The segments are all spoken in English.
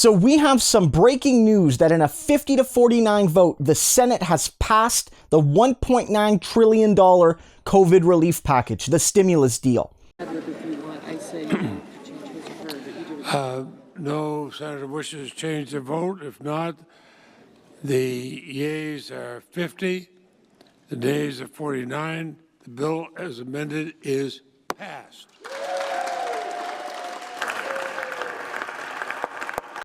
So we have some breaking news that in a 50-49 vote, the Senate has passed the $1.9 trillion COVID relief package, the stimulus deal. No senator wishes to change their vote. If not, the yeas are 50, the nays are 49. The bill as amended is passed.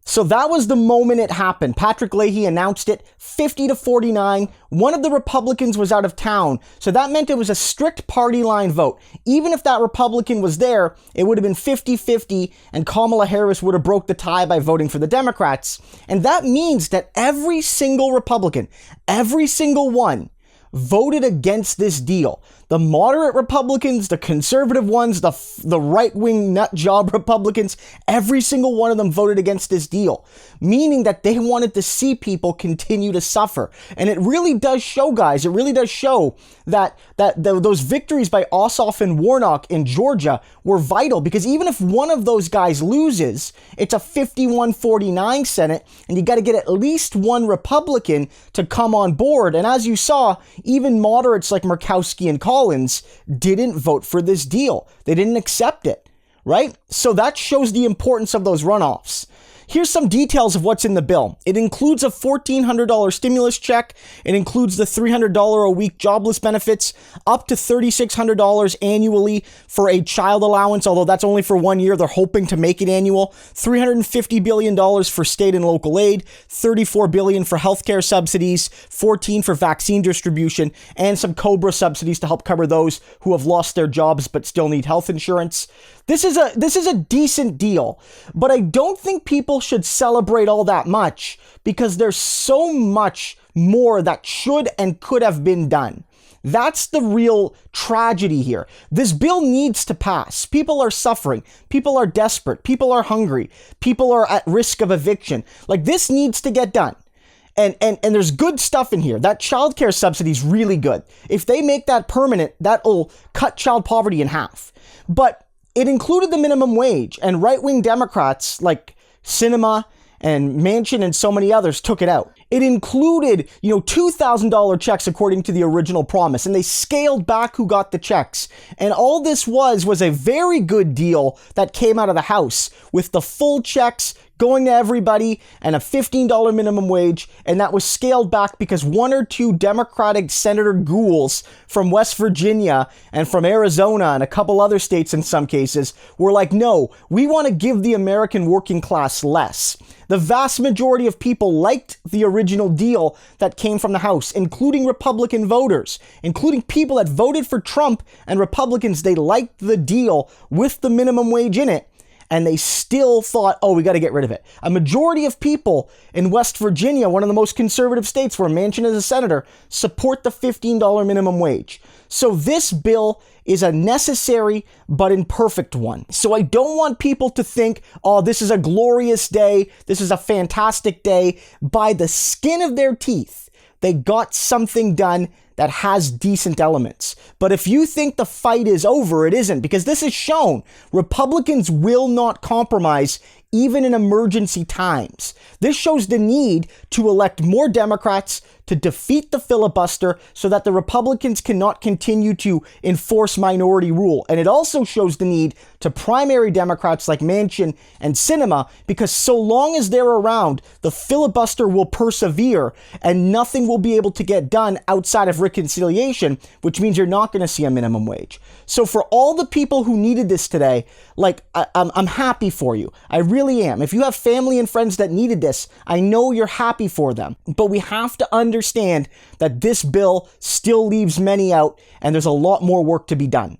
So that was the moment it happened. Patrick Leahy announced it, 50-49. One of the Republicans was out of town, so that meant it was a strict party line vote. Even if that Republican was there, it would have been 50-50, and Kamala Harris would have broke the tie by voting for the Democrats. And that means that every single Republican, every single one, voted against this deal. The moderate Republicans, the conservative ones, the right-wing nut job Republicans, every single one of them voted against this deal, meaning that they wanted to see people continue to suffer. And it really does show, guys, it really does show that those victories by Ossoff and Warnock in Georgia were vital, because even if one of those guys loses, it's a 51-49 Senate, and you got to get at least one Republican to come on board. And as you saw, even moderates like Murkowski and Collins didn't vote for this deal. They didn't accept it, right? So that shows the importance of those runoffs. Here's some details of what's in the bill. It includes a $1,400 stimulus check. It includes the $300 a week jobless benefits, up to $3,600 annually for a child allowance, although that's only for 1 year. They're hoping to make it annual. $350 billion for state and local aid, $34 billion for healthcare subsidies, $14 for vaccine distribution, and some COBRA subsidies to help cover those who have lost their jobs but still need health insurance. This is a decent deal, but I don't think people should celebrate all that much, because there's so much more that should and could have been done. That's the real tragedy here. This bill needs to pass. People are suffering. People are desperate. People are hungry. People are at risk of eviction. Like, this needs to get done. And there's good stuff in here. That childcare subsidy is really good. If they make that permanent, that'll cut child poverty in half. But it included the minimum wage, and right-wing Democrats like Sinema and Manchin and so many others took it out. It included, $2,000 checks according to the original promise, and they scaled back who got the checks. And all this was a very good deal that came out of the House, with the full checks going to everybody and a $15 minimum wage, and that was scaled back because one or two Democratic Senator ghouls from West Virginia and from Arizona and a couple other states in some cases were like, no, we want to give the American working class less. The vast majority of people liked the original deal that came from the House, including Republican voters, including people that voted for Trump and Republicans. They liked the deal with the minimum wage in it, and they still thought, oh, we got to get rid of it. A majority of people in West Virginia, one of the most conservative states where Manchin is a senator, support the $15 minimum wage. So this bill is a necessary but imperfect one. So I don't want people to think, oh, this is a glorious day, this is a fantastic day. By the skin of their teeth, they got something done that has decent elements. But if you think the fight is over, it isn't, because this is shown. Republicans will not compromise even in emergency times. This shows the need to elect more Democrats to defeat the filibuster so that the Republicans cannot continue to enforce minority rule. And it also shows the need to primary Democrats like Manchin and Sinema, because so long as they're around, the filibuster will persevere and nothing will be able to get done outside of reconciliation, which means you're not going to see a minimum wage. So for all the people who needed this today, I'm happy for you. I really am. If you have family and friends that needed this, I know you're happy for them. But we have to understand that this bill still leaves many out, and there's a lot more work to be done.